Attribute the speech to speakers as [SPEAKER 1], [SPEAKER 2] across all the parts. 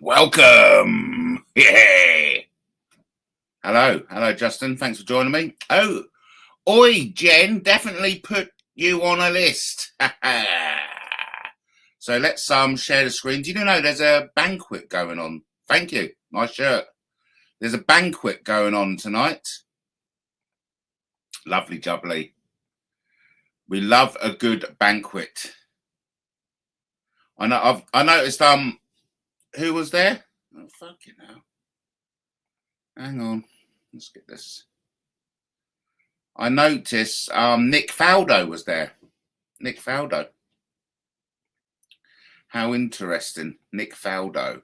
[SPEAKER 1] Welcome. Yeah. Hello, Justin. Thanks for joining me. Oh, oi, Jen. Definitely put you on a list. So let's share the screen. Do you know there's a banquet going on? Thank you. Nice shirt. There's a banquet going on tonight. Lovely jubbly. We love a good banquet. I noticed who was there? Oh, fucking hell. Hang on. Let's get this. I noticed Nick Faldo was there. Nick Faldo. How interesting. Nick Faldo.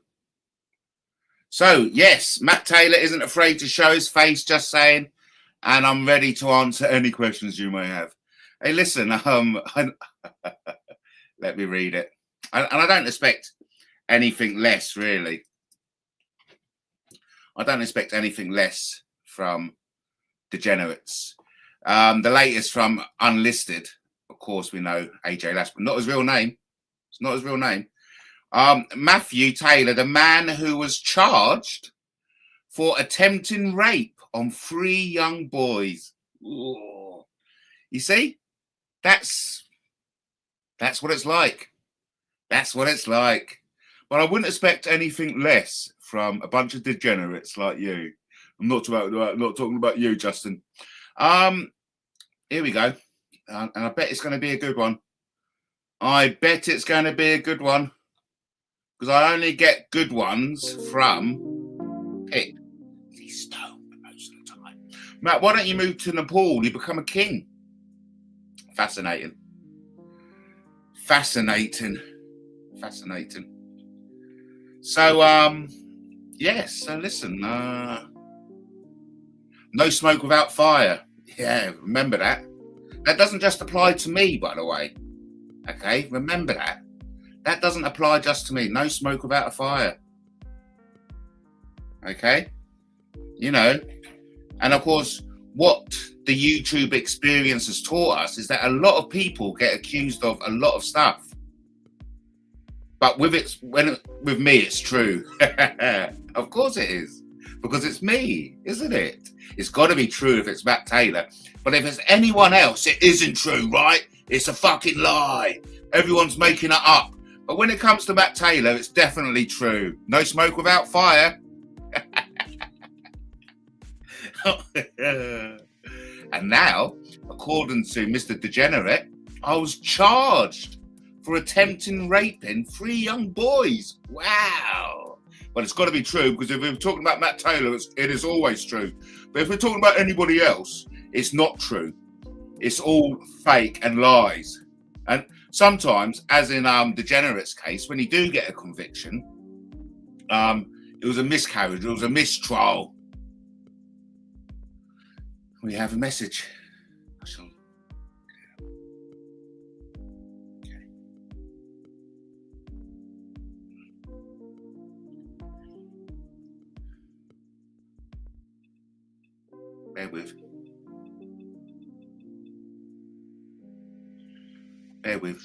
[SPEAKER 1] So, yes, Matt Taylor isn't afraid to show his face, just saying, and I'm ready to answer any questions you may have. Hey, listen, let me read it. And I don't expect anything less, really. I don't expect anything less from degenerates. The latest from Unlisted, of course, we know AJ Lash, but not his real name. It's not his real name. Matthew Taylor, the man who was charged for attempting rape on 3 young boys. Ooh. You see, that's what it's like. That's what it's like. But I wouldn't expect anything less from a bunch of degenerates like you. I'm not talking about you, Justin. Here we go. And I bet it's going to be a good one. I bet it's going to be a good one. Because I only get good ones from Pick. He's stoned most of the time. Matt, why don't you move to Nepal? You become a king. Fascinating. Fascinating. Fascinating. So, yes, so listen, no smoke without fire. Yeah, remember that. That doesn't just apply to me, by the way. Okay, remember that. That doesn't apply just to me. No smoke without a fire. Okay? You know, and of course, what the YouTube experience has taught us is that a lot of people get accused of a lot of stuff. But with me, it's true. Of course it is. Because it's me, isn't it? It's got to be true if it's Matt Taylor. But if it's anyone else, it isn't true, right? It's a fucking lie. Everyone's making it up. But when it comes to Matt Taylor, it's definitely true. No smoke without fire. And now, according to Mr. Degenerate, I was charged for attempting raping 3 young boys. Wow. But it's got to be true, because if we're talking about Matt Taylor, it is always true. But if we're talking about anybody else, it's not true. It's all fake and lies. And sometimes, as in Degenerate's case, when you do get a conviction, it was a miscarriage, it was a mistrial. We have a message. I shall... Okay. Bear with. Bear with.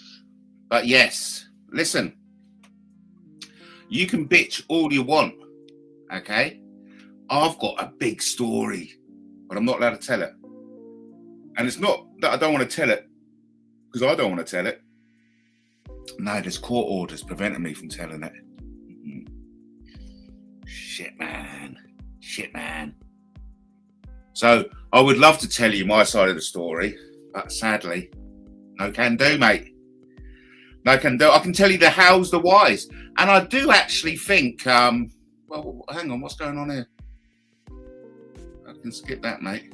[SPEAKER 1] But yes, listen. You can bitch all you want, okay? I've got a big story, but I'm not allowed to tell it. And it's not that I don't want to tell it, because I don't want to tell it. No, there's court orders preventing me from telling it. Shit, man. Shit, man. So I would love to tell you my side of the story, but sadly, no can do, mate. No can do. I can tell you the hows, the whys. And I do actually think, well, hang on, what's going on here? I can skip that, mate.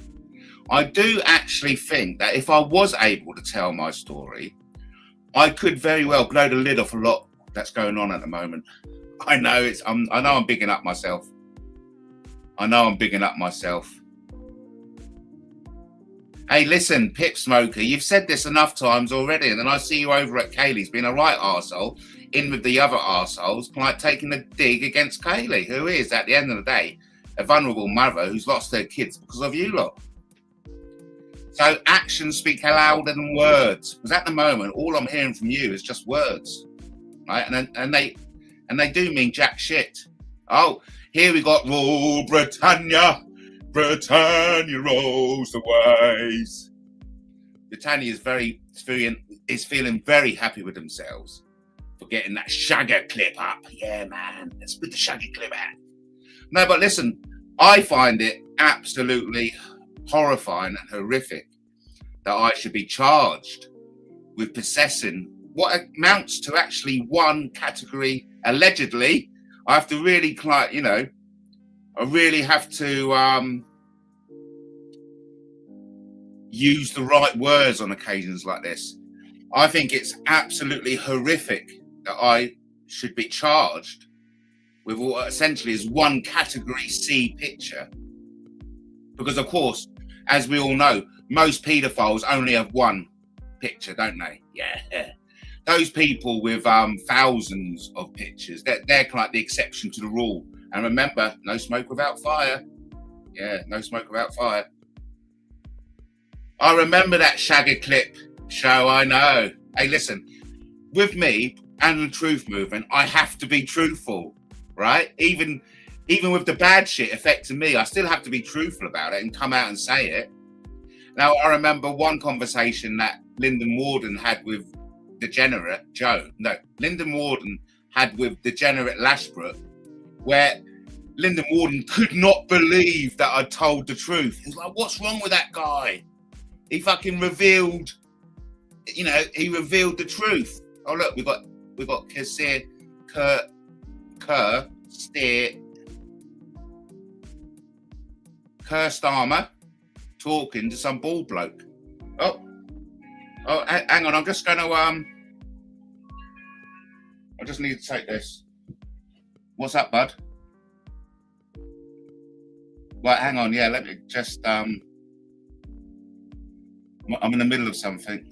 [SPEAKER 1] I do actually think that if I was able to tell my story, I could very well blow the lid off a lot that's going on at the moment. I know I know I'm bigging up myself. I know I'm bigging up myself. Hey, listen, Pip Smoker, you've said this enough times already, and then I see you over at Kaylee's being a right arsehole, in with the other arseholes, like taking a dig against Kaylee, who is, at the end of the day, a vulnerable mother who's lost her kids because of you lot. So actions speak louder than words, because at the moment, all I'm hearing from you is just words, right? And they do mean jack shit. Oh, here we got Rule Britannia. Britannia rolls the waves. Britannia is feeling very happy with themselves for getting that Shagger clip up. Yeah, man, let's put the Shagger clip out. No, but listen, I find it absolutely horrifying and horrific that I should be charged with possessing what amounts to actually one category, allegedly. I have to really, you know, I really have to use the right words on occasions like this. I think it's absolutely horrific that I should be charged with what essentially is one category C picture. Because, of course, as we all know, most paedophiles only have one picture, don't they? Yeah. Those people with thousands of pictures, they're like the exception to the rule. And remember, no smoke without fire. Yeah, no smoke without fire. I remember that Shagger clip show, I know. Hey, listen, with me and the truth movement, I have to be truthful, right? Even with the bad shit affecting me, I still have to be truthful about it and come out and say it. Now, I remember one conversation that Lyndon Warden had with Degenerate Joe. No, Lyndon Warden had with Degenerate Lashbrook, where Lyndon Warden could not believe that I told the truth. He was like, what's wrong with that guy? He fucking revealed, you know, he revealed the truth. Oh, look, we've got Keir Starmer talking to some bald bloke. Oh, hang on, I'm just going to, I just need to take this. What's up, bud? Right, hang on, yeah, let me just, I'm in the middle of something.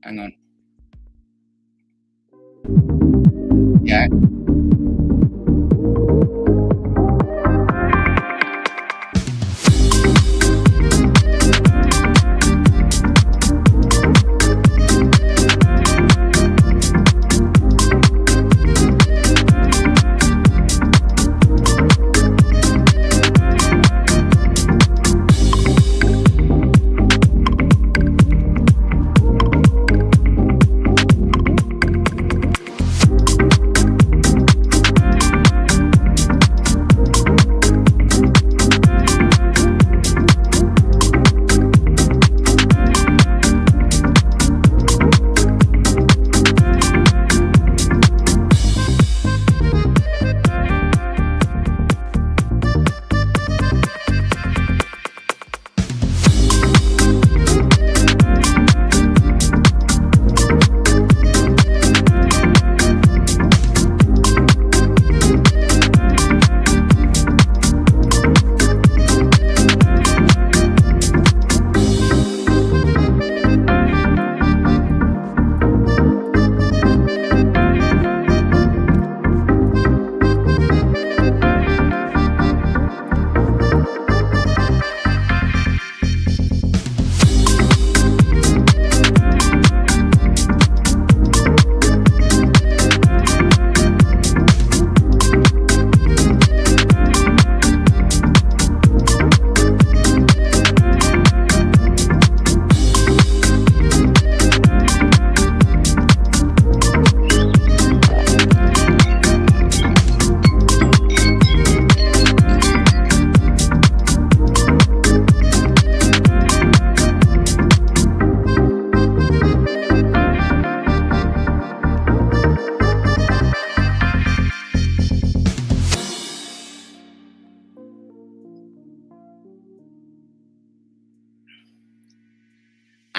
[SPEAKER 1] Hang on. Yeah.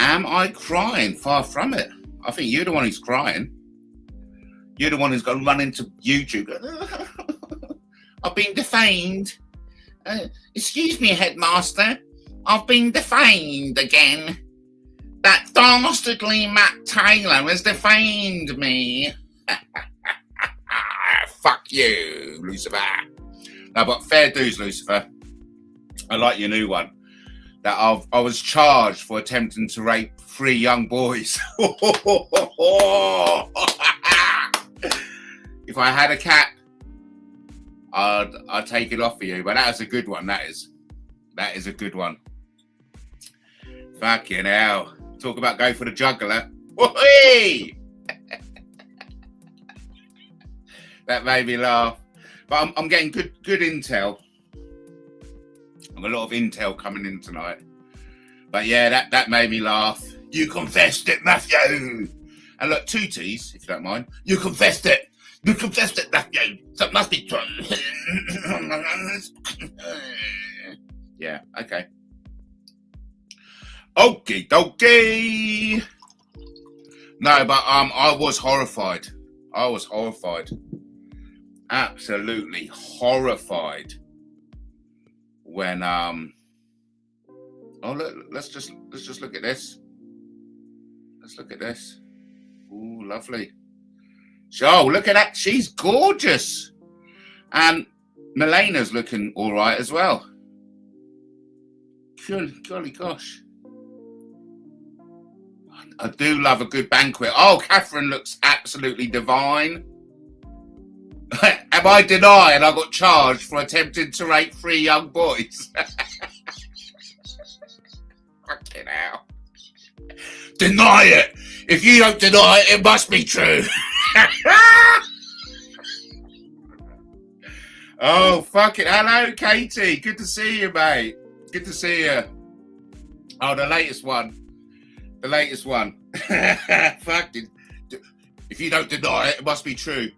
[SPEAKER 1] Am I crying? Far from it. I think you're the one who's crying. You're the one who's got to run into YouTube. I've been defamed. Excuse me, headmaster. I've been defamed again. That dastardly Matt Taylor has defamed me. Fuck you, Lucifer. No, but fair dues, Lucifer. I like your new one. That I was charged for attempting to rape 3 young boys. If I had a cat, I'd take it off for you. But that is a good one. That is a good one. Fucking hell. Talk about go for the jugular. Whee! That made me laugh. But I'm getting good intel. I've got a lot of intel coming in tonight. But yeah, that made me laugh. You confessed it, Matthew. And look, 2 T's, if you don't mind. You confessed it. You confessed it, Matthew. So it must be true. Yeah, okay. Okie dokie. No, but I was horrified. Absolutely horrified when oh look, let's just look at this. Let's look at this. Ooh, lovely. Oh, look at that. She's gorgeous. And Milena's looking all right as well. Golly gosh. I do love a good banquet. Oh, Catherine looks absolutely divine. Am I denied I got charged for attempting to rape 3 young boys? Fucking hell. Deny it. If you don't deny it, it must be true. Oh, fuck it. Hello, Katie. Good to see you, mate. Good to see you. Oh, the latest one. Fuck it. If you don't deny it, it must be true.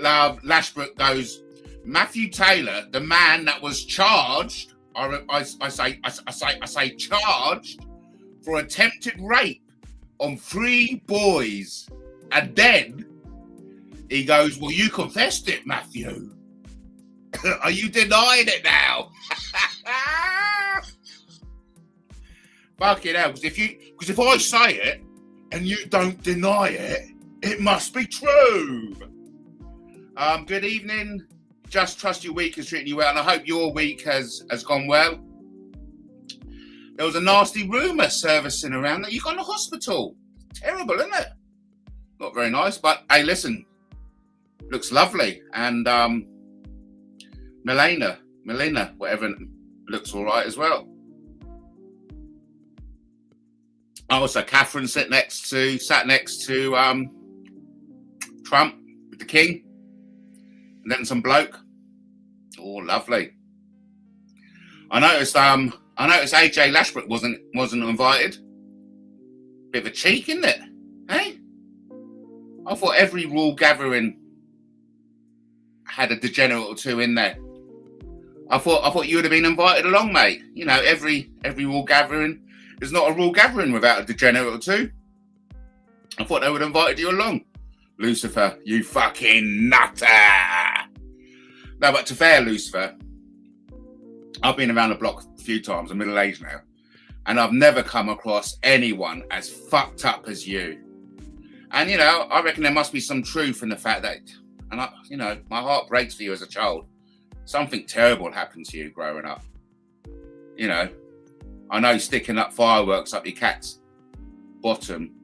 [SPEAKER 1] Lashbrook goes, Matthew Taylor, the man that was charged, I say charged for attempted rape on 3 boys. And then he goes, well, you confessed it, Matthew. Are you denying it now? Fucking hell, because if I say it and you don't deny it, it must be true. Good evening. Just trust your week is treating you well, and I hope your week has gone well. There was a nasty rumour servicing around that you got in the hospital. Terrible, isn't it? Not very nice, but hey, listen, looks lovely. And Melina, whatever, looks all right as well. Also, Catherine sat next to Trump with the King. And then some bloke. Oh, lovely. I noticed AJ Lashbrook wasn't invited. Bit of a cheek, isn't it? Hey? I thought every rule gathering had a degenerate or 2 in there. I thought you would have been invited along, mate. You know, every rule gathering is not a rule gathering without a degenerate or 2. I thought they would have invited you along. Lucifer, you fucking nutter. No, but to fair, Lucifer, I've been around the block a few times. I'm middle-aged now. And I've never come across anyone as fucked up as you. And, you know, I reckon there must be some truth in the fact that, and my heart breaks for you as a child. Something terrible happened to you growing up. You know, I know sticking up fireworks up your cat's bottom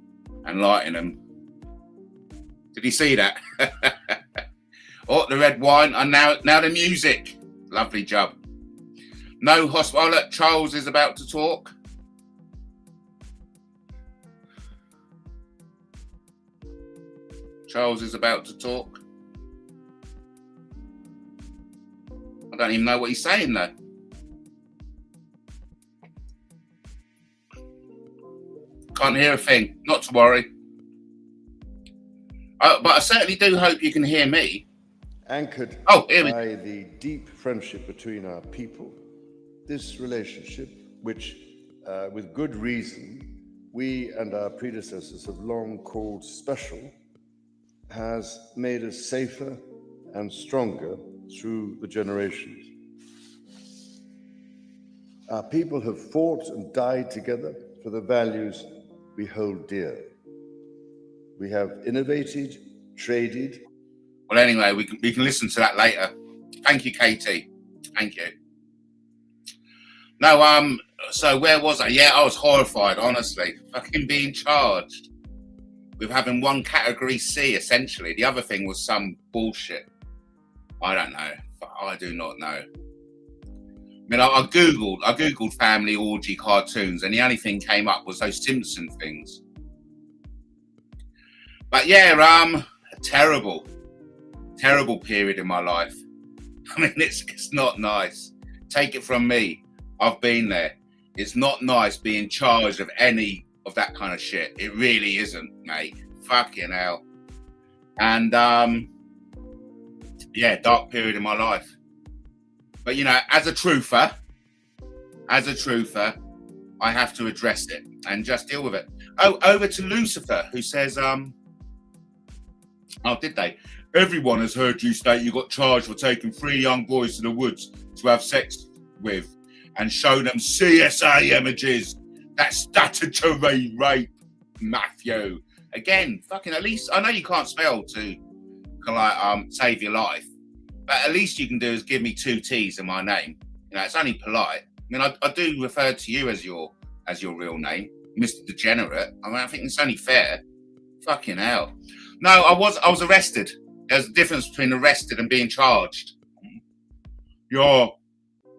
[SPEAKER 1] and lighting them. Did you see that? Oh, the red wine, and now the music. Lovely job. No hospital. Oh, look, Charles is about to talk. Charles is about to talk. I don't even know what he's saying though. Can't hear a thing. Not to worry. But I certainly do hope you can hear me.
[SPEAKER 2] Anchored
[SPEAKER 1] by
[SPEAKER 2] the deep friendship between our people, this relationship, which with good reason we and our predecessors have long called special has made us safer and stronger through the generations. Our people have fought and died together for the values we hold dear. We have innovated, traded.
[SPEAKER 1] Well, anyway, we can listen to that later. Thank you, Katie. Thank you. No, so where was I? Yeah, I was horrified, honestly. Fucking being charged with having one category C, essentially. The other thing was some bullshit. I don't know. I do not know. I mean, I googled family orgy cartoons, and the only thing came up was those Simpson things. But yeah, a terrible period in my life. I mean, it's not nice. Take it from me. I've been there. It's not nice being charged of any of that kind of shit. It really isn't, mate. Fucking hell. And yeah, dark period in my life. But you know, as a truther, I have to address it and just deal with it. Oh, over to Lucifer, who says, oh, did they? Everyone has heard you state you got charged for taking 3 young boys to the woods to have sex with and show them CSA images. That's statutory rape, Matthew. Again, fucking at least, I know you can't spell to like, save your life, but at least you can do is give me 2 T's in my name. You know, it's only polite. I mean, I do refer to you as your real name, Mr. Degenerate. I mean, I think it's only fair. Fucking hell. No, I was arrested. There's a difference between arrested and being charged. Yeah.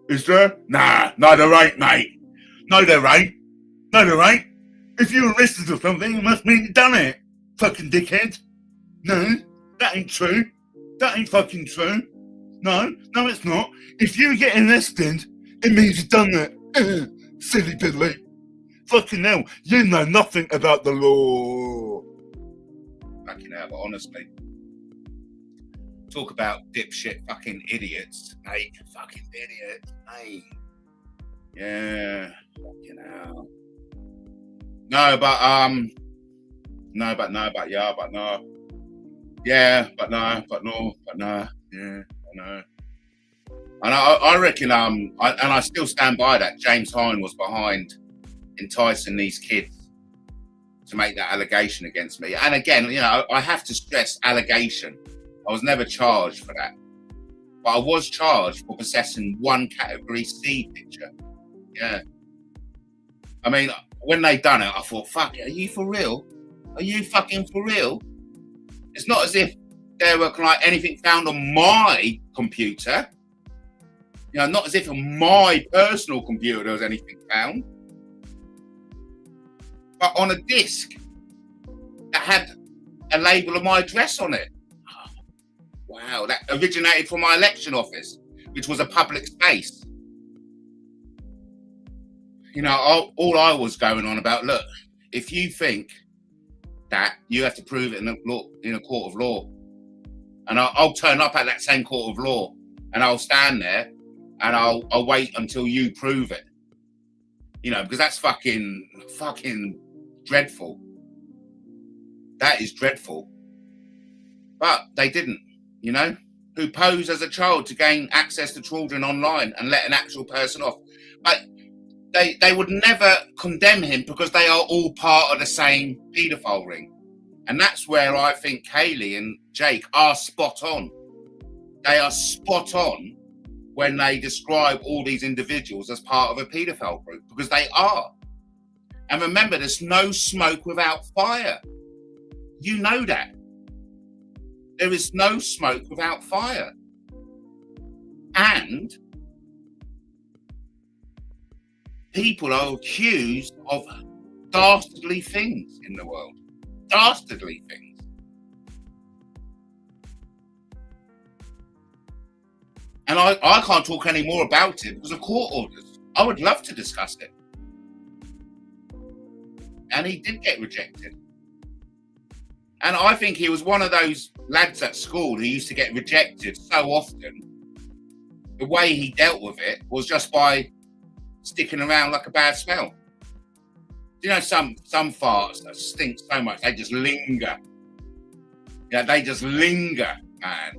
[SPEAKER 1] Is there? Nah, no, there ain't, mate. No, there ain't. No, there ain't. If you're arrested or something, it must mean you done it. Fucking dickhead. No, that ain't true. That ain't fucking true. No, it's not. If you get arrested, it means you've done it. Silly Billy. Fucking hell, you know nothing about the law. Fucking hell, but honestly. Talk about dipshit fucking idiots, mate. Fucking idiots, mate. Yeah, fucking hell. No, but yeah, but no. Yeah, but no, yeah, I know. And I reckon, and I still stand by that. James Hine was behind enticing these kids to make that allegation against me. And again, you know, I have to stress allegation. I was never charged for that, but I was charged for possessing 1 category C picture. Yeah. I mean, when they done it, I thought, fuck it, are you for real? Are you fucking for real? It's not as if there were like anything found on my computer. You know, not as if on my personal computer there was anything found. But on a disc that had a label of my address on it. Wow, that originated from my election office, which was a public space. You know, all I was going on about, look, if you think that, you have to prove it in a court of law. And I'll turn up at that same court of law and I'll stand there and I'll wait until you prove it. You know, because that's fucking dreadful. That is dreadful. But they didn't. You know, who posed as a child to gain access to children online and let an actual person off. But they would never condemn him because they are all part of the same paedophile ring. And that's where I think Kaylee and Jake are spot on. They are spot on when they describe all these individuals as part of a paedophile group, because they are. And remember, there's no smoke without fire. You know that. There is no smoke without fire. And people are accused of dastardly things in the world. Dastardly things. And I can't talk any more about it because of court orders. I would love to discuss it. And he did get rejected. And I think he was one of those lads at school who used to get rejected so often. The way he dealt with it was just by sticking around like a bad smell. You know, some farts that stink so much they just linger. Yeah, they just linger, man.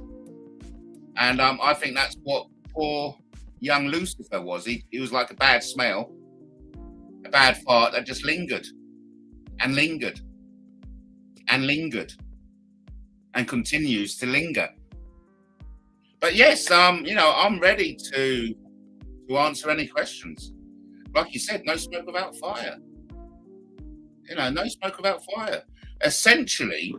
[SPEAKER 1] And I think that's what poor young Lucifer was. He was like a bad smell, a bad fart that just lingered and lingered and lingered and continues to linger. But yes, you know, I'm ready to answer any questions. Like you said, no smoke without fire. You know, no smoke without fire. Essentially,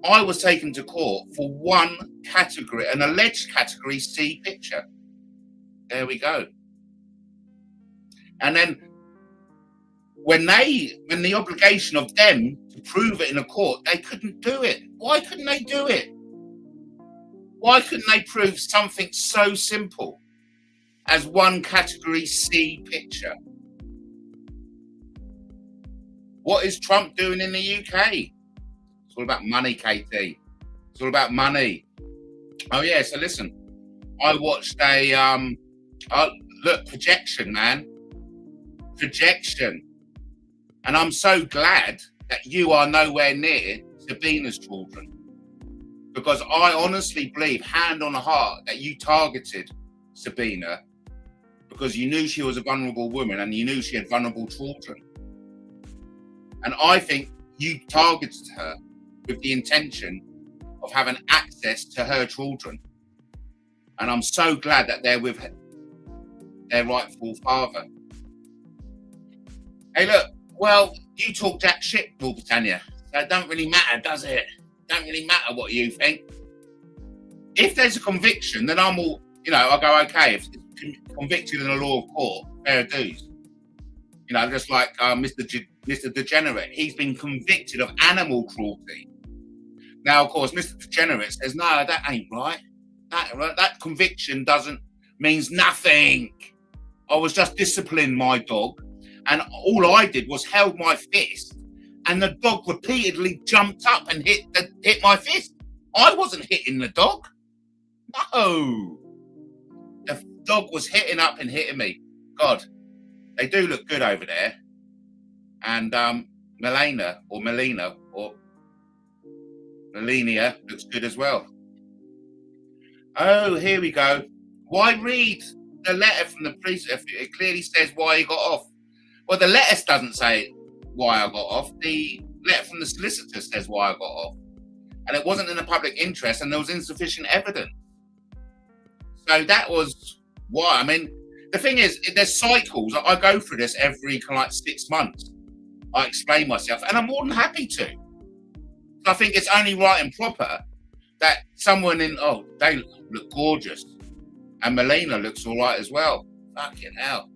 [SPEAKER 1] I was taken to court for one category, an alleged category C picture. There we go. And then when the obligation of them to prove it in a court, they couldn't do it. Why couldn't they do it? Why couldn't they prove something so simple as one category C picture? What is Trump doing in the UK? It's all about money, KT. It's all about money. Oh yeah, so listen, I watched look, projection, man. Projection. And I'm so glad that you are nowhere near Sabina's children. Because I honestly believe, hand on heart, that you targeted Sabina because you knew she was a vulnerable woman and you knew she had vulnerable children. And I think you targeted her with the intention of having access to her children. And I'm so glad that they're with their rightful father. Hey, look, well, you talk that shit, Paul Britannia. So it don't really matter, does it? Don't really matter what you think. If there's a conviction, then I'm all, you know, I'll go, okay, if it's convicted in a law of court, fair dues. You know, just like Mr. Degenerate, he's been convicted of animal cruelty. Now, of course, Mr. Degenerate says, no, that ain't right. That conviction means nothing. I was just disciplining my dog, and all I did was held my fist, and the dog repeatedly jumped up and hit my fist. I wasn't hitting the dog. No. The dog was hitting up and hitting me. God, they do look good over there. And Melania looks good as well. Oh, here we go. Why read the letter from the police if it clearly says why he got off? Well, the letter doesn't say why I got off. The letter from the solicitor says why I got off. And it wasn't in the public interest and there was insufficient evidence. So that was why. I mean, the thing is, there's cycles. I go through this every kind of like 6 months. I explain myself and I'm more than happy to. So I think it's only right and proper that someone they look gorgeous. And Melina looks all right as well. Fucking hell.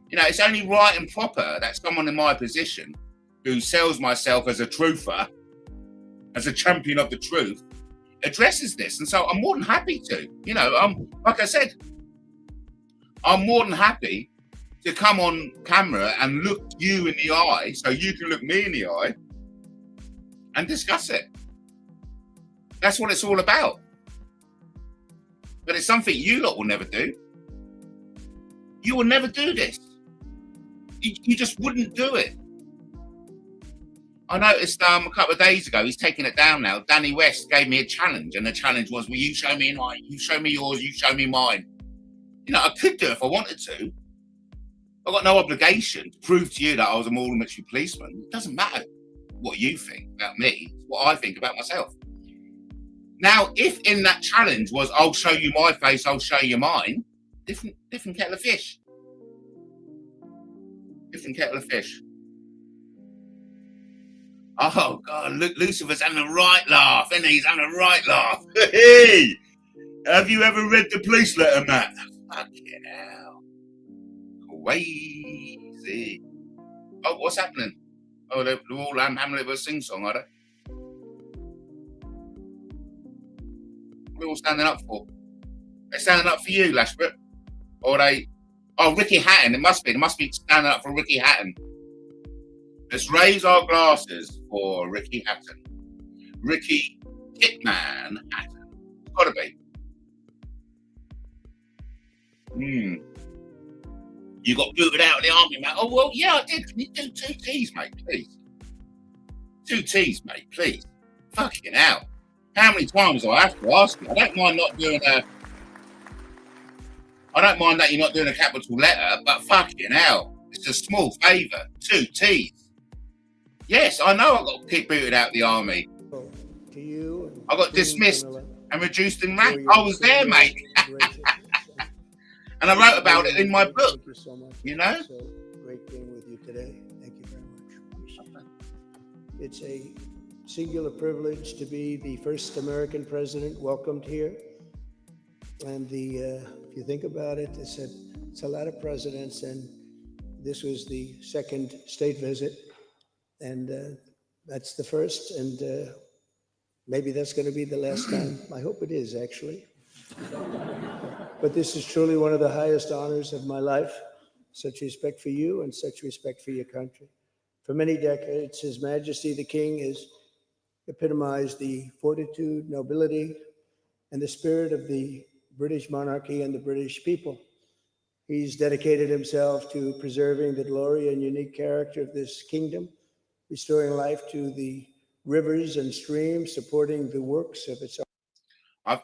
[SPEAKER 1] You know, it's only right and proper that someone in my position who sells myself as a truther, as a champion of the truth, addresses this. And so I'm more than happy to. You know, like I said, I'm more than happy to come on camera and look you in the eye so you can look me in the eye and discuss it. That's what it's all about. But it's something you lot will never do. You will never do this. You just wouldn't do it. I noticed a couple of days ago, he's taking it down now. Danny West gave me a challenge, and the challenge was, well, you show me mine, you show me yours, you show me mine. You know, I could do it if I wanted to. I've got no obligation to prove to you that I was a model military policeman. It doesn't matter what you think about me. It's what I think about myself. Now, if in that challenge was, I'll show you my face, I'll show you mine, different kettle of fish. Different kettle of fish. Oh, God, look, Lucifer's having a right laugh, isn't he? He's having a right laugh. Hey! Have you ever read the police letter, Matt? Fucking hell. Crazy. Oh, what's happening? Oh, they're all having a little sing-song, are they? What are we all standing up for? They're standing up for you, Lashbrook. Or they... Oh, Ricky Hatton. It must be. They must be standing up for Ricky Hatton. Let's raise our glasses for Ricky Hatton. Ricky Hitman Hatton. It's got to be. You got booted out of the army, mate. Oh, well, yeah, I did. Can you do 2 T's, mate, please? 2 T's, mate, please. Fucking hell. How many times do I have to ask you? I don't mind that you're not doing a capital letter, but fucking hell. It's a small favour. 2 T's. Yes, I know I got booted out of the army.
[SPEAKER 3] To you,
[SPEAKER 1] I got dismissed and reduced in rank. I was there, mate. And I wrote about it in my book.
[SPEAKER 3] Thank you so much.
[SPEAKER 1] You know?
[SPEAKER 3] So great being with you today. Thank you very much. It's a singular privilege to be the first American president welcomed here. And if you think about it, it's a lot of presidents, and this was the second state visit, and that's the first, and maybe that's going to be the last time. I hope it is, actually. But this is truly one of the highest honors of my life. Such respect for you and such respect for your country. For many decades, His Majesty the King has epitomized the fortitude, nobility, and the spirit of the British monarchy and the British people. He's dedicated himself to preserving the glory and unique character of this kingdom, restoring life to the rivers and streams, supporting the works of its own.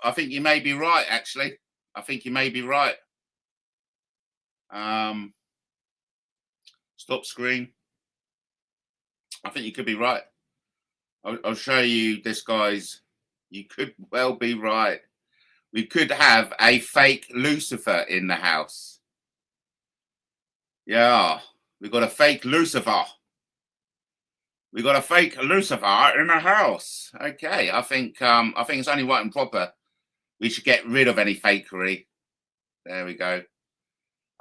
[SPEAKER 1] I think you may be right, actually. I think you may be right. Stop screen. I think you could be right. I'll show you this, guys. You could well be right. We could have a fake Lucifer in the house. Yeah, we got a fake Lucifer. We got a fake Lucifer in the house. Okay, I think it's only right and proper. We should get rid of any fakery. There we go.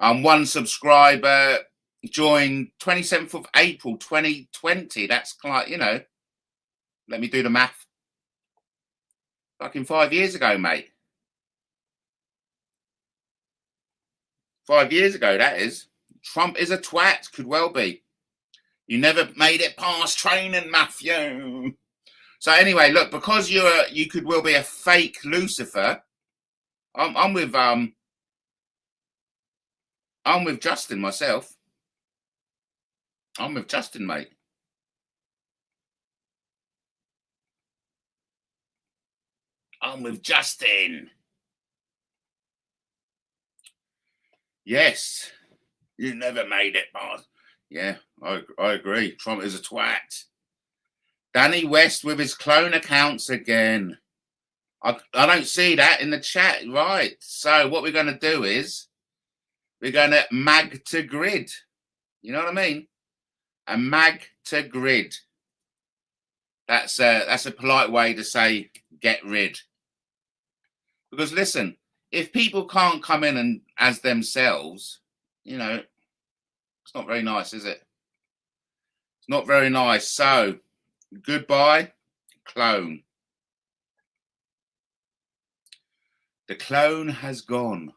[SPEAKER 1] One subscriber joined 27th of April 2020. That's like, you know, let me do the math. Fucking 5 years ago, mate. 5 years ago, that is. Trump is a twat. Could well be. You never made it past training, Matthew. So anyway, look, because you could well be a fake Lucifer. I'm with Justin myself. I'm with Justin, mate. I'm with Justin. Yes, you never made it past. Yeah, I agree. Trump is a twat. Danny West with his clone accounts again. I don't see that in the chat. Right. So what we're going to do is we're going to mag to grid. You know what I mean? A mag to grid. That's a polite way to say get rid. Because listen, if people can't come in and as themselves, you know, it's not very nice, is it? It's not very nice. So goodbye, clone. The clone has gone.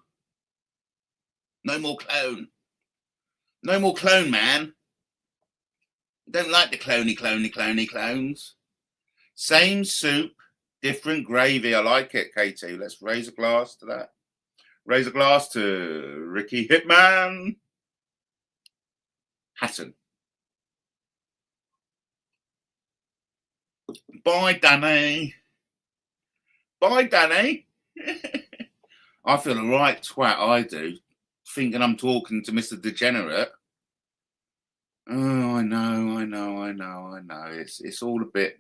[SPEAKER 1] No more clone. No more clone, man. Don't like the clony clones. Same soup, different gravy. I like it, Katie. Let's raise a glass to that. Raise a glass to Ricky Hitman Hatton. Bye, Danny. Bye, Danny. I feel a right twat, I do, thinking I'm talking to Mr. Degenerate. Oh, I know. It's all a bit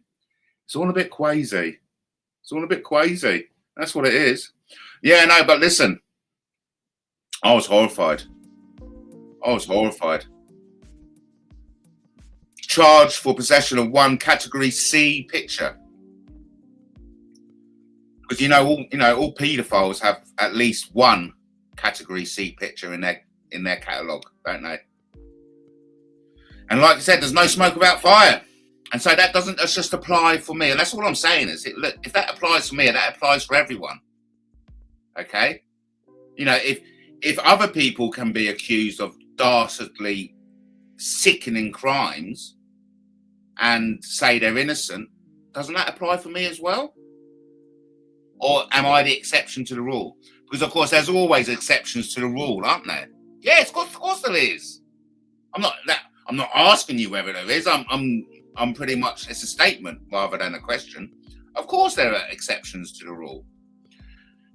[SPEAKER 1] quazy. It's all a bit quazy. That's what it is. Yeah, no, but listen, I was horrified. Charged for possession of one Category C picture. Because all paedophiles have at least one Category C picture in their catalogue, don't they? And like I said, there's no smoke without fire. And so that's just apply for me. And that's all I'm saying is, look, if that applies for me, that applies for everyone. Okay? You know, if other people can be accused of dastardly, sickening crimes and say they're innocent, doesn't that apply for me as well? Or am I the exception to the rule? Because, of course, there's always exceptions to the rule, aren't there? Yes, of course there is. I'm not asking you whether there is. I'm pretty much, it's a statement rather than a question. Of course there are exceptions to the rule.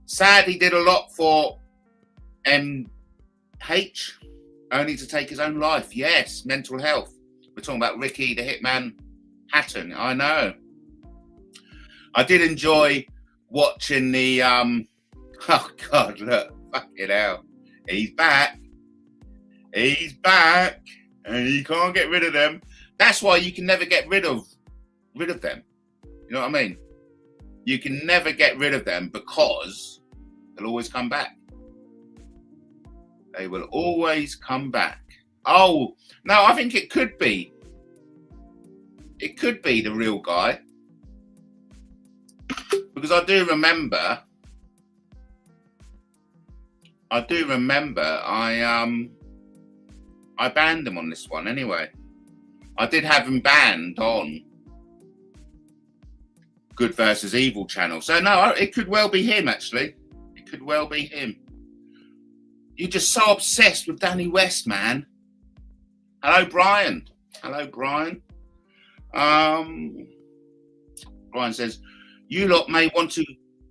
[SPEAKER 1] Sadly, did a lot for MH, only to take his own life. Yes, mental health. We're talking about Ricky the Hitman Hatton. I know. I did enjoy watching the oh God, look, fucking hell. He's back, and you can't get rid of them. That's why you can never get rid of them. You know what I mean? You can never get rid of them because they'll always come back. They will always come back. Oh, no, I think it could be. It could be the real guy. Because I do remember I banned him on this one anyway. I did have him banned on Good versus Evil channel. So no, it could well be him actually. It could well be him. You're just so obsessed with Danny West, man. Hello, Brian. Hello, Brian. Brian says, you lot may want to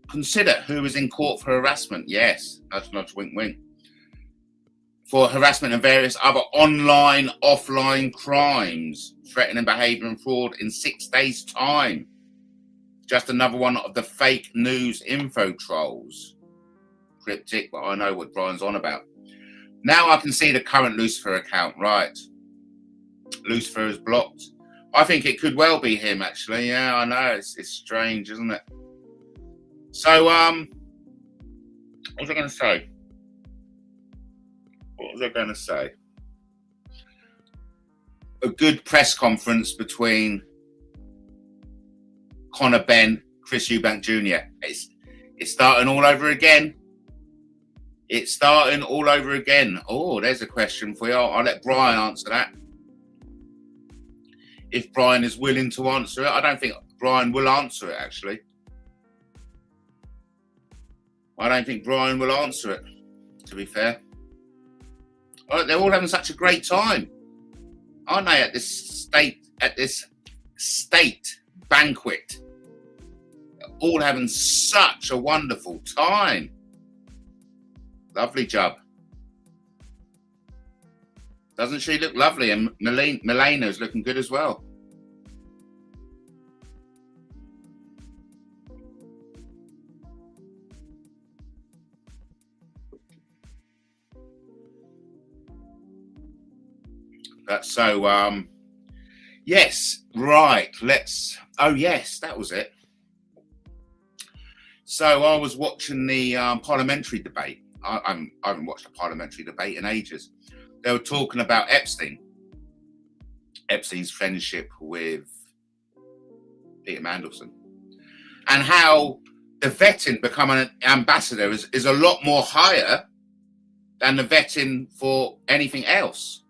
[SPEAKER 1] consider who is in court for harassment. Yes, nudge, nudge, wink, wink. For harassment and various other online, offline crimes, threatening behaviour and fraud in 6 days' time. Just another one of the fake news info trolls. Cryptic, but I know what Brian's on about. Now I can see the current Lucifer account, right? Lucifer is blocked. I think it could well be him, actually. Yeah, I know. It's strange, isn't it? So, what was I going to say? A good press conference between Conor Benn, Chris Eubank Jr. It's starting all over again. It's starting all over again. Oh, there's a question for you. I'll let Brian answer that. If Brian is willing to answer it. I don't think Brian will answer it, actually. I don't think Brian will answer it, to be fair. Oh, they're all having such a great time, aren't they, at this state banquet? They're all having such a wonderful time. Lovely job. Doesn't she look lovely? And Milena's looking good as well. That's so, yes, right. Oh, yes, that was it. So I was watching the parliamentary debate. I haven't watched a parliamentary debate in ages. They were talking about Epstein's friendship with Peter Mandelson, and how the vetting becoming an ambassador is a lot more higher than the vetting for anything else.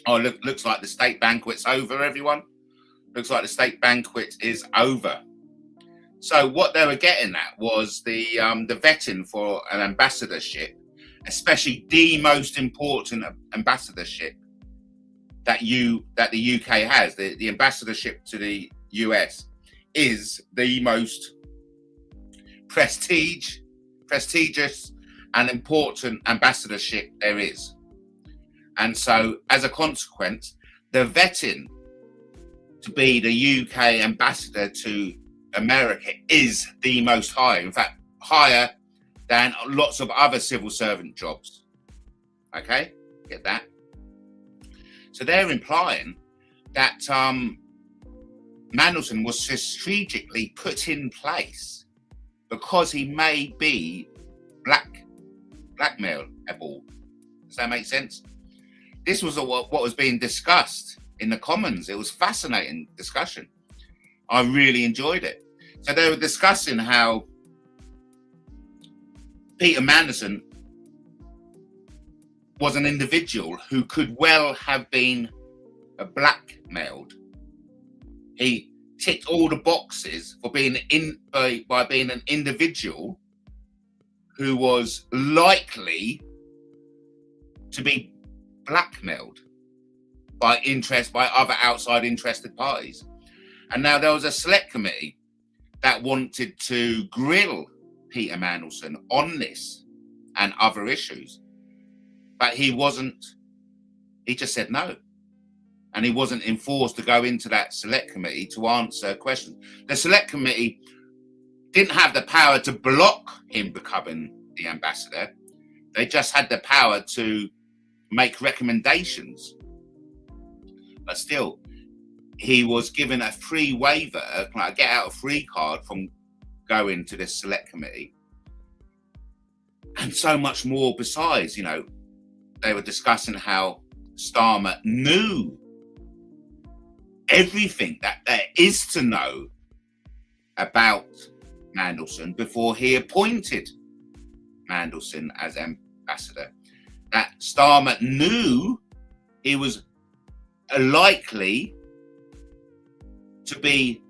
[SPEAKER 1] Oh, looks like the state banquet's over, everyone. Looks like the state banquet is over. So what they were getting at was the vetting for an ambassadorship, especially the most important ambassadorship that the UK has. The ambassadorship to the US is the most prestigious and important ambassadorship there is. And so as a consequence, the vetting to be the UK ambassador to America is the most high. In fact, higher than lots of other civil servant jobs. Okay, get that? So they're implying that Mandelson was strategically put in place because he may be blackmailable. Does that make sense? This was what was being discussed in the Commons. It was fascinating discussion. I really enjoyed it. So they were discussing how Peter Mandelson was an individual who could well have been blackmailed. He ticked all the boxes for being by being an individual who was likely to be blackmailed by other outside interested parties. And now there was a select committee that wanted to grill Peter Mandelson on this and other issues, but he just said no. And he wasn't enforced to go into that select committee to answer questions. The select committee didn't have the power to block him becoming the ambassador. They just had the power to make recommendations. But still, he was given a free waiver, like a get out of free card from going to this select committee. And so much more besides, you know, they were discussing how Starmer knew everything that there is to know about Mandelson before he appointed Mandelson as ambassador. That Starmer knew he was likely to be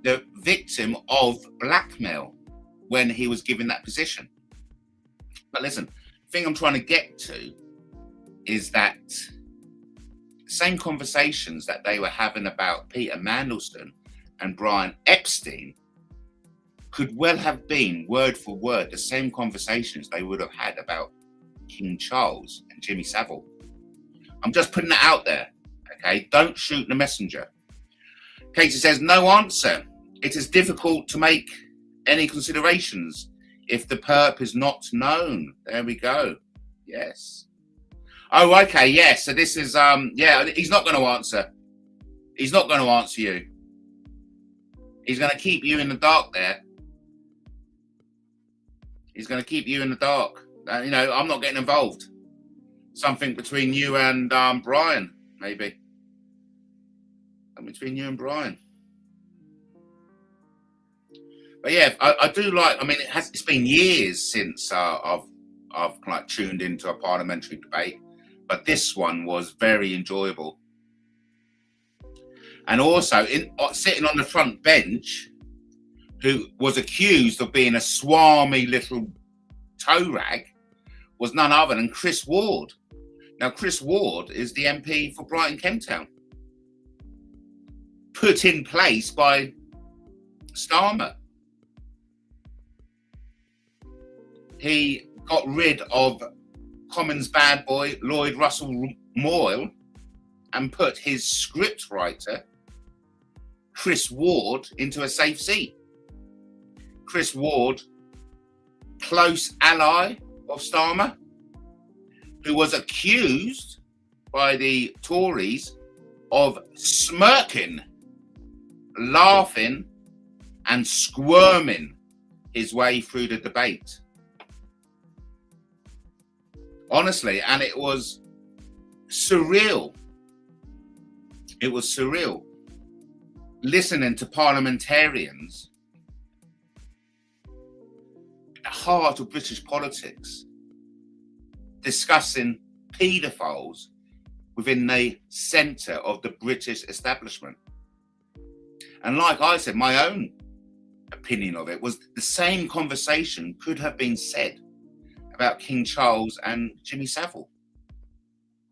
[SPEAKER 1] the victim of blackmail when he was given that position. But listen, the thing I'm trying to get to is that same conversations that they were having about Peter Mandelson and Brian Epstein could well have been word for word the same conversations they would have had about King Charles and Jimmy Savile. I'm just putting that out there, okay? Don't shoot the messenger. Katie says, no answer. It is difficult to make any considerations if the perp is not known. There we go. Yes. Oh, okay, yes. So this is, yeah, he's not going to answer. He's not going to answer you. He's going to keep you in the dark there. He's going to keep you in the dark. You know, I'm not getting involved. Something between you and Brian, maybe. Something between you and Brian. But yeah, I do like. I mean, it's been years since I've like tuned into a parliamentary debate, but this one was very enjoyable. And also, sitting on the front bench, who was accused of being a swarmy little toe rag, was none other than Chris Ward. Now, Chris Ward is the MP for Brighton Kent Town, put in place by Starmer. He got rid of Commons bad boy Lloyd Russell Moyle and put his scriptwriter, Chris Ward, into a safe seat. Chris Ward, close ally of Starmer, who was accused by the Tories of smirking, laughing, and squirming his way through the debate. Honestly, and it was surreal. It was surreal listening to parliamentarians at the heart of British politics discussing paedophiles within the centre of the British establishment. And like I said, my own opinion of it was the same conversation could have been said about King Charles and Jimmy Savile.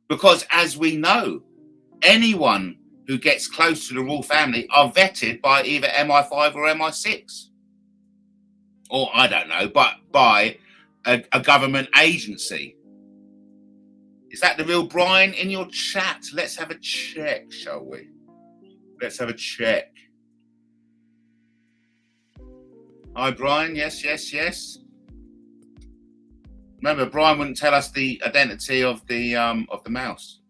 [SPEAKER 1] Because as we know, anyone who gets close to the royal family are vetted by either MI5 or MI6. Or, I don't know, but by a government agency. Is that the real Brian in your chat? Let's have a check, shall we? Let's have a check. Hi, Brian. Yes, yes, yes. Remember, Brian wouldn't tell us the identity of the mouse.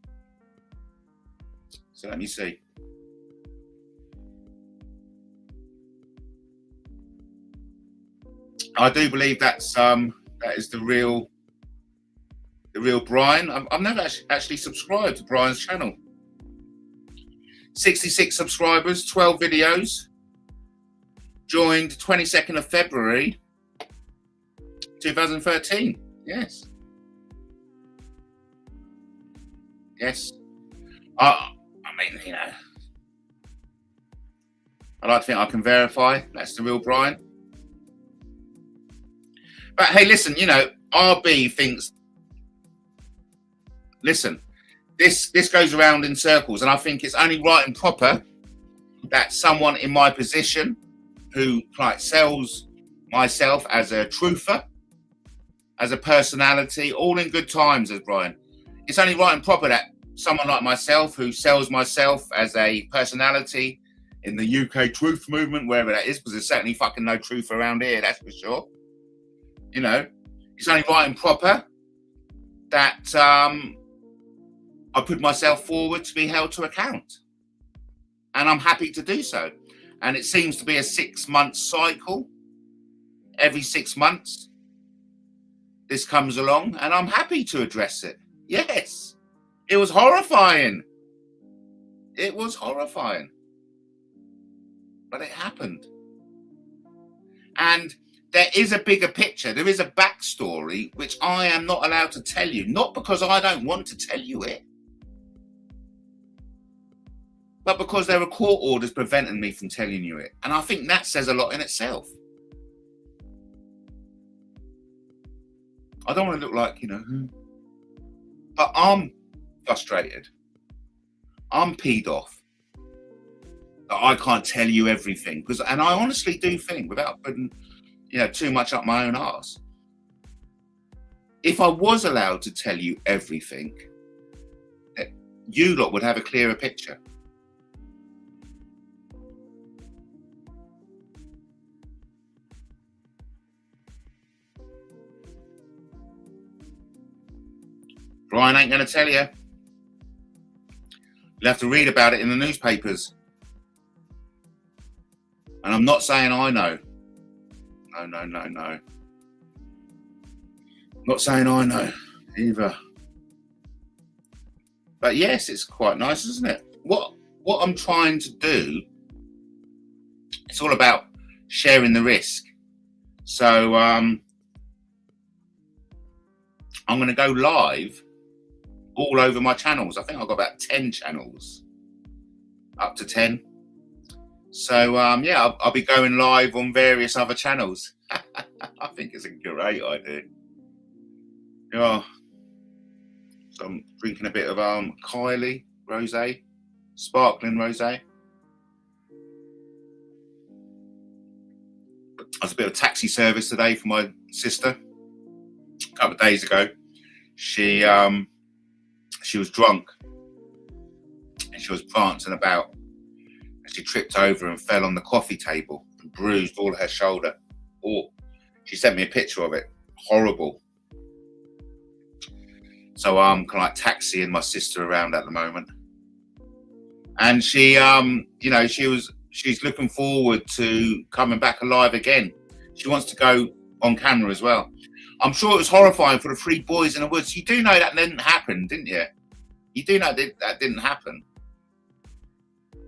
[SPEAKER 1] So let me see. I do believe that is the real Brian. I've never actually subscribed to Brian's channel. 66 subscribers, 12 videos. Joined 22nd of February 2013. Yes. Yes. I mean, you know, I like to think I can verify that's the real Brian. But hey, listen, you know, RB thinks listen, this goes around in circles, and I think it's only right and proper that someone in my position who like sells myself as a truther, as a personality, all in good times, as Brian. It's only right and proper that someone like myself who sells myself as a personality in the UK truth movement, wherever that is, because there's certainly fucking no truth around here, that's for sure. You know, it's only right and proper that I put myself forward to be held to account. And I'm happy to do so. And it seems to be a 6-month cycle. Every 6 months, this comes along, and I'm happy to address it. Yes, it was horrifying. It was horrifying. But it happened. And there is a bigger picture. There is a backstory, which I am not allowed to tell you. Not because I don't want to tell you it, but because there are court orders preventing me from telling you it. And I think that says a lot in itself. I don't want to look like, but I'm frustrated. I'm peed off that I can't tell you everything. And I honestly do think, without putting, too much up my own arse, if I was allowed to tell you everything, you lot would have a clearer picture. Brian ain't going to tell you. You'll have to read about it in the newspapers. And I'm not saying I know. No. Not saying I know either. But yes, it's quite nice, isn't it? What I'm trying to do, it's all about sharing the risk. So I'm going to go live all over my channels. I think I've got about 10 channels, up to 10. So I'll be going live on various other channels. I think it's a great idea. Yeah. So I'm drinking a bit of Kylie rosé, sparkling rosé. I was a bit of taxi service today for my sister. A couple of days ago, she was drunk and she was prancing about. She tripped over and fell on the coffee table and bruised all her shoulder. Oh, she sent me a picture of it. Horrible. So I'm kind of like taxiing my sister around at the moment. And she, she's looking forward to coming back alive again. She wants to go on camera as well. I'm sure it was horrifying for the 3 boys in the woods. You do know that didn't happen, didn't you? You do know that didn't happen.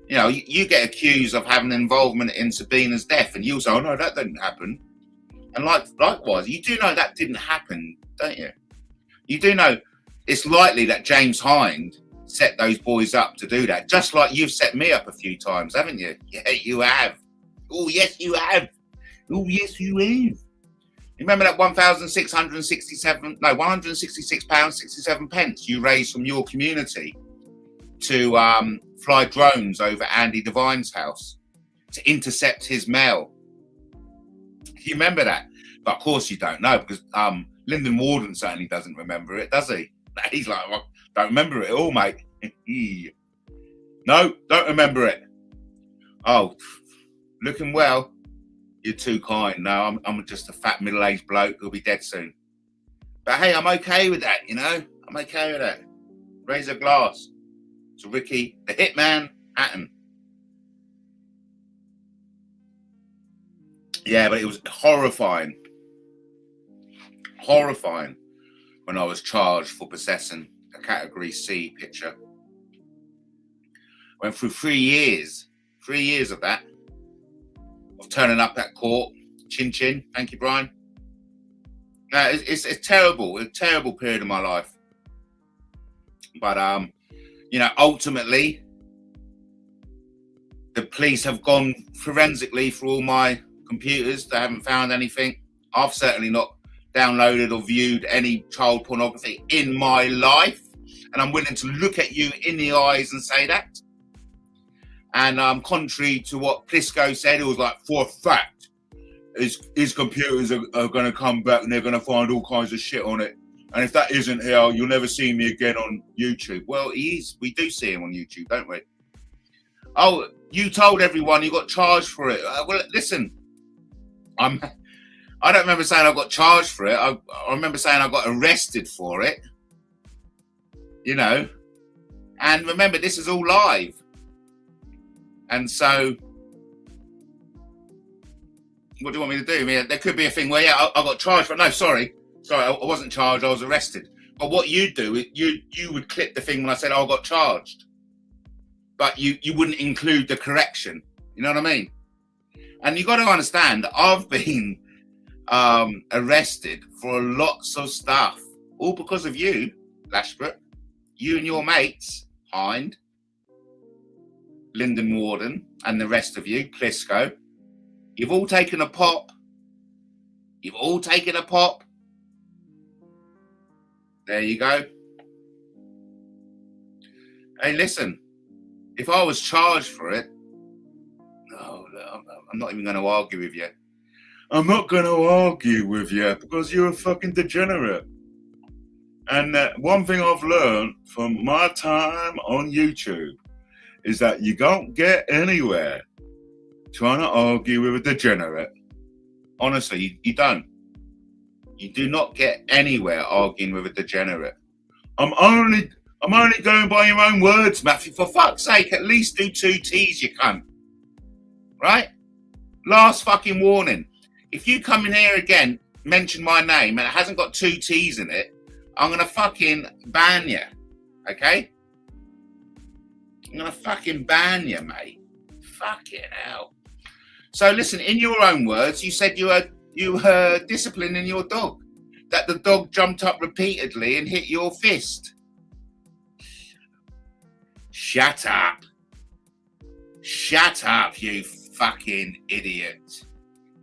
[SPEAKER 1] You get accused of having involvement in Sabina's death, and you say, "Oh no, that didn't happen." And likewise, you do know that didn't happen, don't you? You do know it's likely that James Hind set those boys up to do that, just like you've set me up a few times, haven't you? Yeah, you have. Oh yes, you have. Oh yes, you have. Remember that £166.67 you raised from your community to fly drones over Andy Devine's house to intercept his mail? You remember that? But of course you don't know, because Lyndon Warden certainly doesn't remember it, does he? He's like, well, don't remember it all, mate. No, don't remember it. Oh, looking well. You're too kind. No, I'm just a fat middle-aged bloke who'll be dead soon. But hey, I'm okay with that, I'm okay with that. Raise a glass to Ricky, the Hitman Hatton. Yeah, but it was horrifying. Horrifying when I was charged for possessing a Category C picture. Went through 3 years of that. Of turning up at court, chin. Thank you, Brian. No, it's terrible. A terrible period of my life. But ultimately, the police have gone forensically through all my computers. They haven't found anything. I've certainly not downloaded or viewed any child pornography in my life. and I'm willing to look at you in the eyes and say that. And contrary to what Plisco said, it was like, for a fact, his computers are going to come back and they're going to find all kinds of shit on it. And if that isn't here, you'll never see me again on YouTube. Well, he is. We do see him on YouTube, don't we? Oh, you told everyone you got charged for it. Well, listen, I don't remember saying I got charged for it. I remember saying I got arrested for it. You know, and remember, this is all live. And so, what do you want me to do? I mean, there could be a thing where, yeah, I got charged, but no, sorry, I wasn't charged, I was arrested. But what you do, you would clip the thing when I said, I got charged. But you wouldn't include the correction. You know what I mean? And you got to understand, I've been arrested for lots of stuff, all because of you, Lashbrook. You and your mates, Hind, Lyndon Warden, and the rest of you, Plisco, you've all taken a pop. You've all taken a pop. There you go. Hey, listen, if I was charged for it, no, I'm not even going to argue with you. I'm not going to argue with you because you're a fucking degenerate. And one thing I've learned from my time on YouTube is that you don't get anywhere trying to argue with a degenerate. Honestly, you don't. You do not get anywhere arguing with a degenerate. I'm only going by your own words, Matthew. For fuck's sake, at least do 2 T's, you cunt. Right? Last fucking warning. If you come in here again, mention my name, and it hasn't got 2 T's in it, I'm going to fucking ban you. Okay? I'm going to fucking ban you, mate. Fucking hell. So listen, in your own words, you said you were disciplining your dog. That the dog jumped up repeatedly and hit your fist. Shut up. Shut up, you fucking idiot.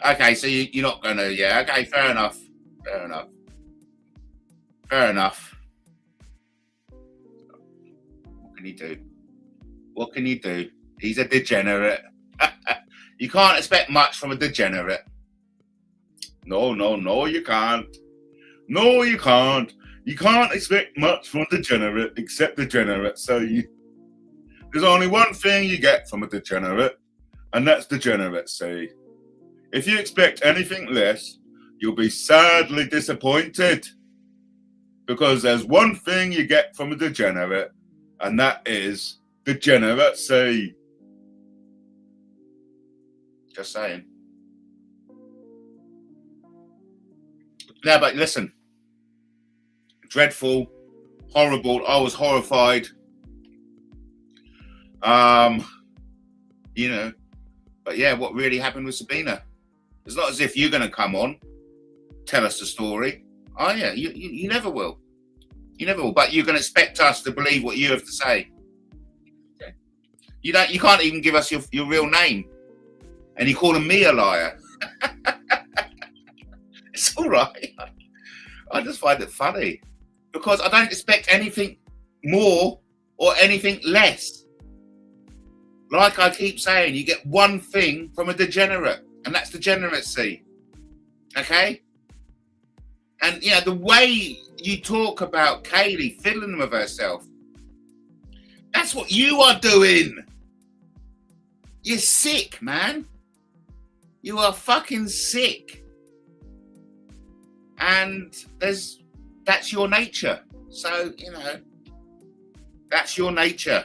[SPEAKER 1] Okay, so you're not going to, yeah, okay, fair enough. Fair enough. Fair enough. What can you do? What can you do? He's a degenerate. You can't expect much from a degenerate. No, you can't. No, you can't. You can't expect much from a degenerate except degenerate. So there's only one thing you get from a degenerate, and that's degeneracy. If you expect anything less, you'll be sadly disappointed. Because there's one thing you get from a degenerate, and that is degeneracy. Just saying. Yeah, but listen. Dreadful, horrible. I was horrified. You know. But yeah, what really happened with Sabina? It's not as if you're going to come on, tell us the story. Oh yeah, you never will. You never will. But you're going to expect us to believe what you have to say. Okay. You can't even give us your real name, and you're calling me a liar. It's all right. I just find it funny because I don't expect anything more or anything less. Like I keep saying, you get one thing from a degenerate, and that's degeneracy. Okay. And, you know, the way you talk about Kaylee fiddling with herself, that's what you are doing. You're sick, man. You are fucking sick. And that's your nature. So, you know, that's your nature.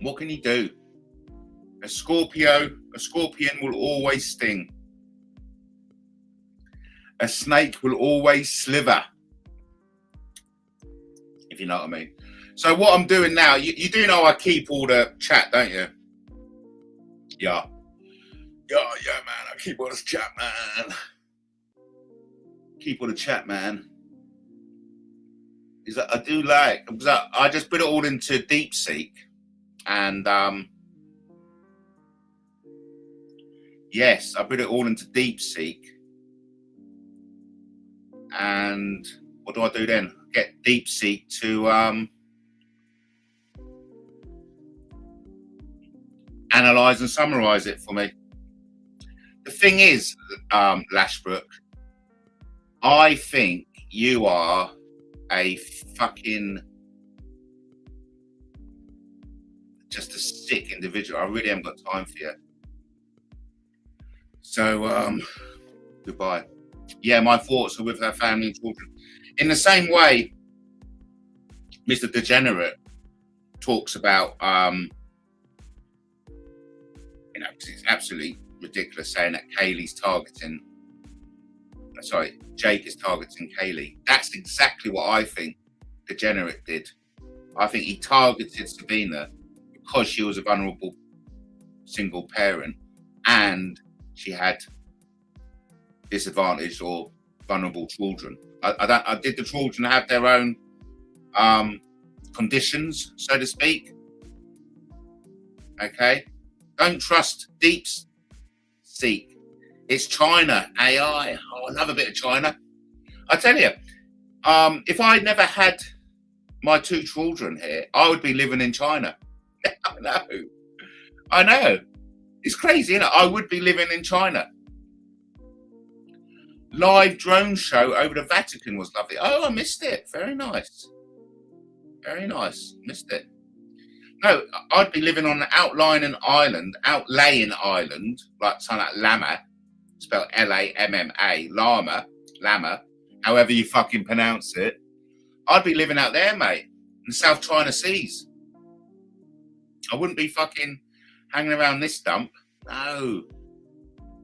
[SPEAKER 1] What can you do? A scorpion will always sting. A snake will always sliver, if you know what I mean. So what I'm doing now, you do know I keep all the chat, don't you? Yeah, man, I keep all this chat, man. Keep all the chat, man. Is that I do like, I just put it all into DeepSeek, and yes, I put it all into DeepSeek. And what do I do then? get DeepSeek to analyze and summarize it for me. The thing is, Lashbrook, I think you are a fucking just a sick individual. I really haven't got time for you. So, goodbye. Yeah, my thoughts are with her family and children. In the same way, Mr. Degenerate talks about, you know, it's absolutely ridiculous saying that Jake is targeting Kaylee. That's exactly what I think Degenerate did. I think he targeted Sabina because she was a vulnerable single parent and she had disadvantaged or vulnerable children. Did the children have their own conditions, so to speak? Okay. Don't trust DeepSeek. It's China, AI. Oh, I love a bit of China. I tell you, if I never had my 2 children here, I would be living in China. I know. It's crazy, isn't it? I would be living in China. Live drone show over the Vatican was lovely. Oh, I missed it. Very nice. Very nice. Missed it. No, I'd be living on an outlying island, like something like Lama, spelled L-A-M-M-A, Lama, however you fucking pronounce it. I'd be living out there, mate, in the South China Seas. I wouldn't be fucking hanging around this dump. No,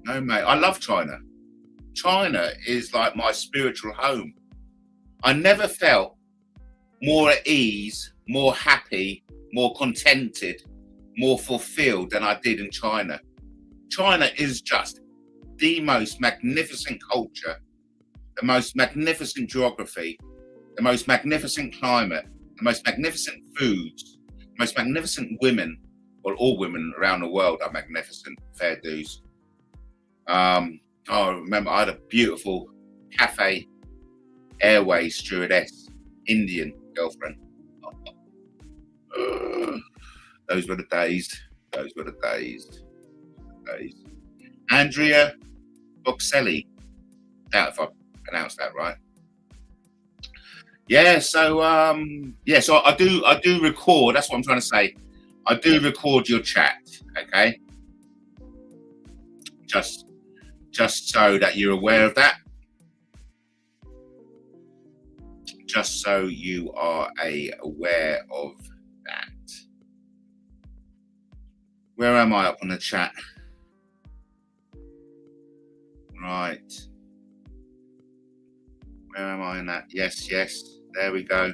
[SPEAKER 1] mate. I love China. China is like my spiritual home. I never felt more at ease, more happy, more contented, more fulfilled than I did in China. China is just the most magnificent culture, the most magnificent geography, the most magnificent climate, the most magnificent foods, the most magnificent women. Well, all women around the world are magnificent, fair dues. I remember I had a beautiful Cafe Airways stewardess, Indian girlfriend. Those were the days. Andrea Boxelli. Doubt if I pronounced that right. Yeah, so I do record. That's what I'm trying to say. I do record your chat, okay? Just so that you're aware of that. Just so you are aware of that. Where am I up on the chat? Right. Where am I in that? Yes. There we go.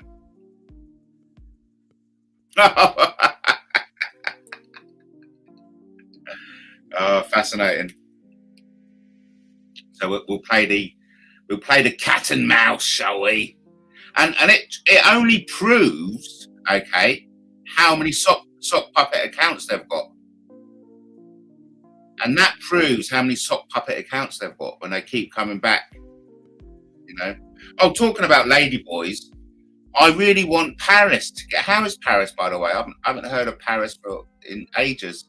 [SPEAKER 1] Oh, fascinating. So we'll play the cat and mouse, shall we? And it only proves, okay, how many sock puppet accounts they've got. And that proves how many sock puppet accounts they've got when they keep coming back. You know. Oh, talking about ladyboys, I really want Paris to get. How is Paris, by the way? I haven't heard of Paris in ages.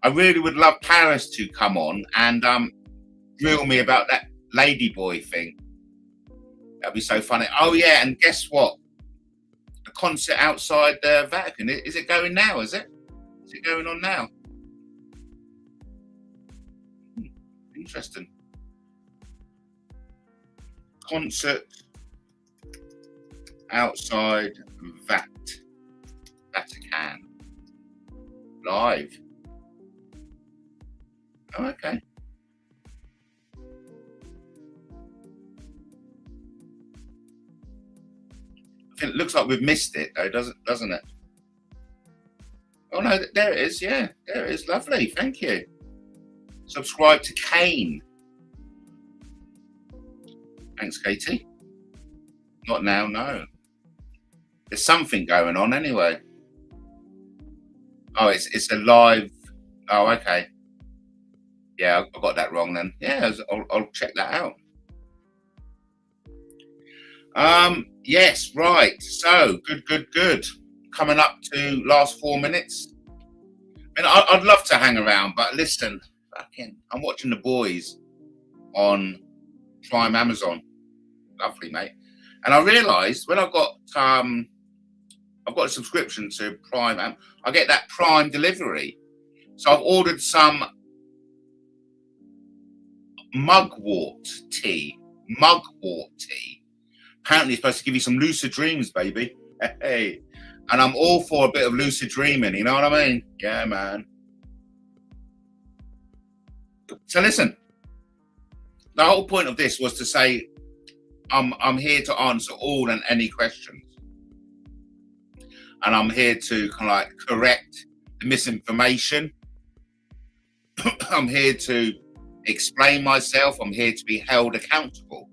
[SPEAKER 1] I really would love Paris to come on and grill me about that ladyboy thing. That'd be so funny. Oh yeah, and guess what? A concert outside the Vatican. Is it going now? Is it going on now? Interesting. Concert outside Vatican. Live. Oh, okay. I think it looks like we've missed it, though, doesn't it? Oh no, there it is. Yeah, there it is. Lovely. Thank you. Subscribe to Kane. Thanks, Katie. Not now, no. There's something going on anyway. Oh, it's a live. Oh, okay. Yeah, I got that wrong then. Yeah, I'll check that out. Yes, right. So good. Coming up to last 4 minutes. And I'd love to hang around, but listen, I'm watching The Boys on Prime Amazon. Lovely, mate. And I realised when I've got a subscription to Prime, I get that Prime delivery. So I've ordered some mugwort tea. Apparently it's supposed to give you some lucid dreams, baby. Hey. And I'm all for a bit of lucid dreaming, you know what I mean? Yeah, man. So listen, the whole point of this was to say I'm here to answer all and any questions. And I'm here to kind of like correct the misinformation. I'm here to explain myself. I'm here to be held accountable.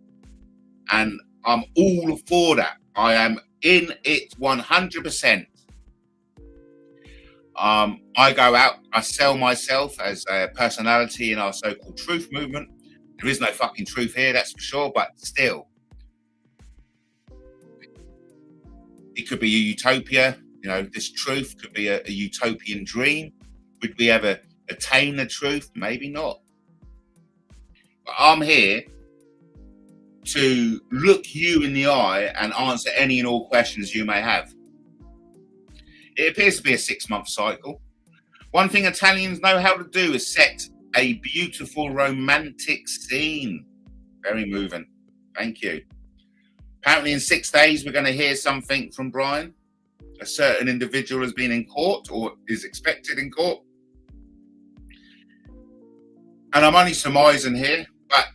[SPEAKER 1] And I'm all for that. I am in it 100%. I go out, I sell myself as a personality in our so-called truth movement. There is no fucking truth here, that's for sure, but still. It could be a utopia, you know, this truth could be a utopian dream. Would we ever attain the truth? Maybe not. But I'm here to look you in the eye and answer any and all questions you may have. It appears to be a 6-month cycle. One thing Italians know how to do is set a beautiful romantic scene. Very moving. Thank you. Apparently in 6 days, we're going to hear something from Brian. A certain individual has been in court or is expected in court. And I'm only surmising here, but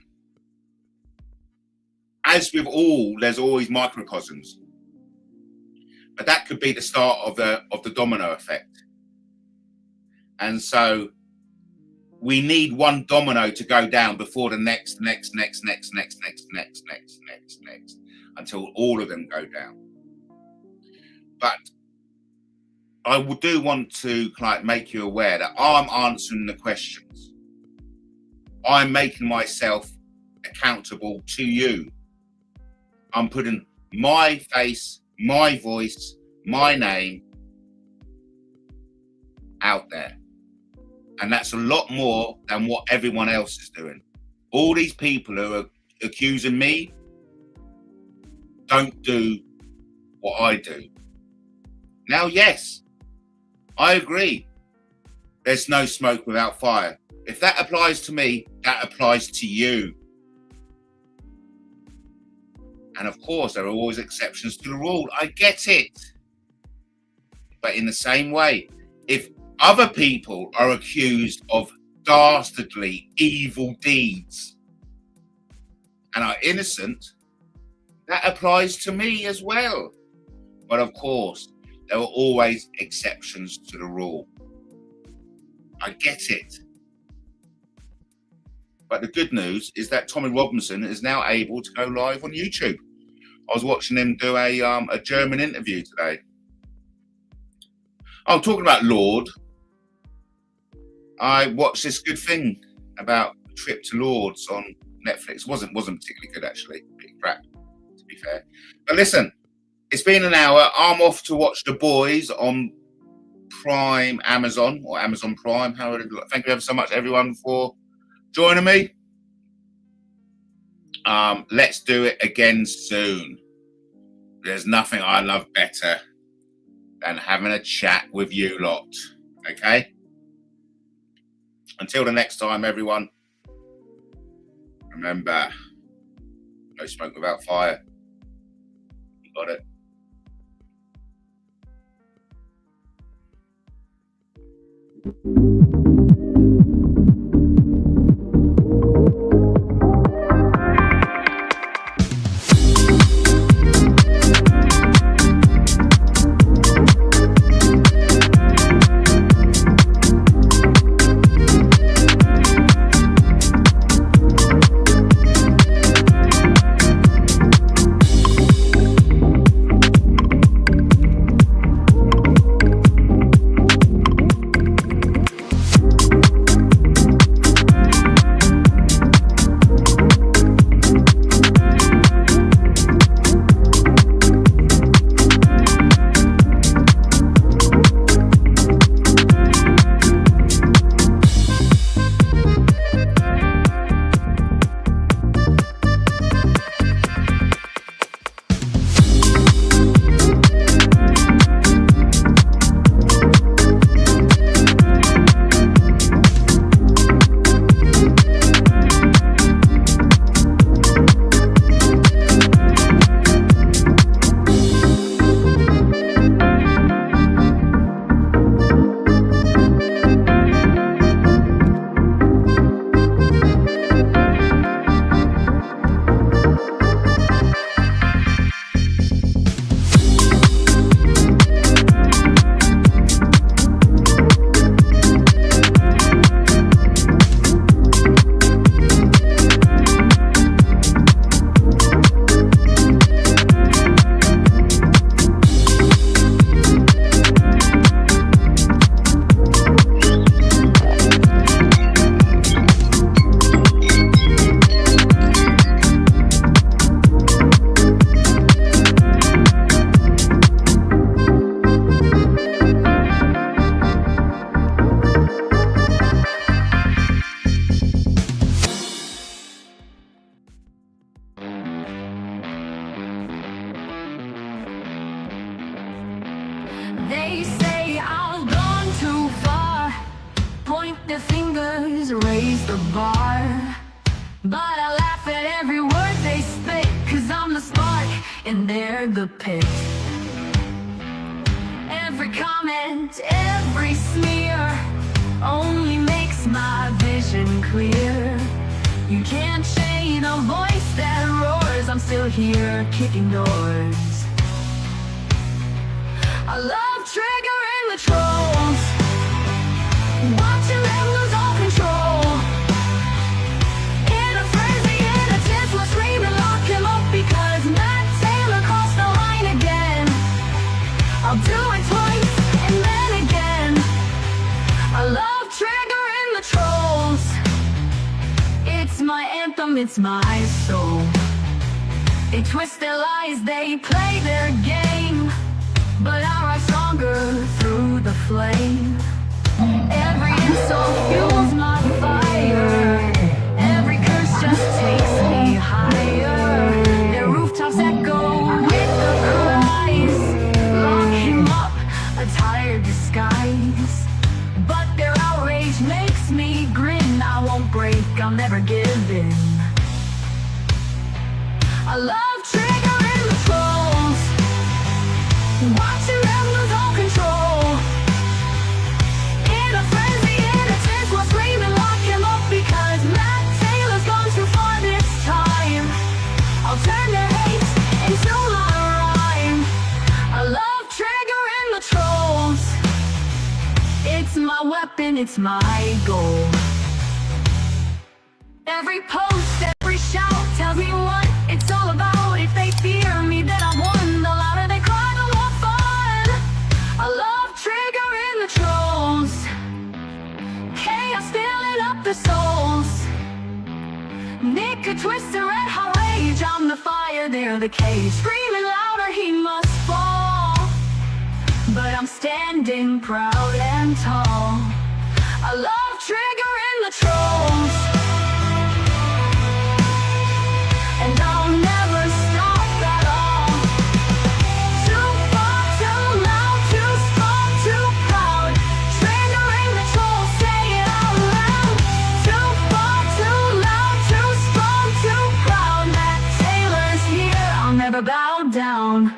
[SPEAKER 1] as with all, there's always microcosms. But that could be the start of the domino effect. And so we need one domino to go down before the next, until all of them go down. But I do want to like make you aware that I'm answering the questions. I'm making myself accountable to you. I'm putting my face, my voice, my name out there. And that's a lot more than what everyone else is doing. All these people who are accusing me don't do what I do. Now, yes, I agree. There's no smoke without fire. If that applies to me, that applies to you. And of course, there are always exceptions to the rule. I get it. But in the same way, if other people are accused of dastardly evil deeds and are innocent, that applies to me as well. But of course, there are always exceptions to the rule. I get it. But the good news is that Tommy Robinson is now able to go live on YouTube. I was watching him do a German interview today. I'm talking about Lord. I watched this good thing about a trip to Lord's on Netflix. Wasn't particularly good actually. Pretty crap, to be fair. But listen, it's been an hour. I'm off to watch The Boys on Prime Amazon or Amazon Prime. Thank you ever so much, everyone, for joining me. Let's do it again soon. There's nothing I love better than having a chat with you lot. Okay? Until the next time, everyone, remember, no smoke without fire. You got it.
[SPEAKER 4] They say I've gone too far, point the fingers, raise the bar. But I laugh at every word they spit, 'cause I'm the spark and they're the pit. Every comment, every smear only makes my vision clear. You can't shade a voice that roars, I'm still here kicking doors. I love triggering the trolls, watching them lose all control. In a frenzy, in a tense, we'll scream and lock him up, because Matt Taylor crossed the line again. I'll do it twice and then again. I love triggering the trolls. It's my anthem, it's my soul. They twist their lies, they play their game, but I rise stronger through the flame. Every insult fuels my fire, every curse just takes me higher. Their rooftops echo with the cries, lock him up, a tired disguise. But their outrage makes me grin, I won't break, I'll never give in. I love triggering the trolls, watching them lose all control. In a frenzy, in a tense, we'll scream and lock him up, because Matt Taylor's gone too far this time. I'll turn their hate into my rhyme. I love triggering the trolls. It's my weapon, it's my goal. Every post, every shout tells me what it's all about. If they fear me, then I won. The louder they cry, the more fun. I love triggering the trolls, chaos filling up the souls. Nick a twister red hot rage, I'm the fire, they're the cage. Screaming louder, he must fall, but I'm standing proud and tall. I love triggering the trolls, and I'll never stop at all. Too far, too loud, too strong, too proud. Triggering the trolls, say it out loud. Too far, too loud, too strong, too proud. Matt Taylor's here, I'll never bow down.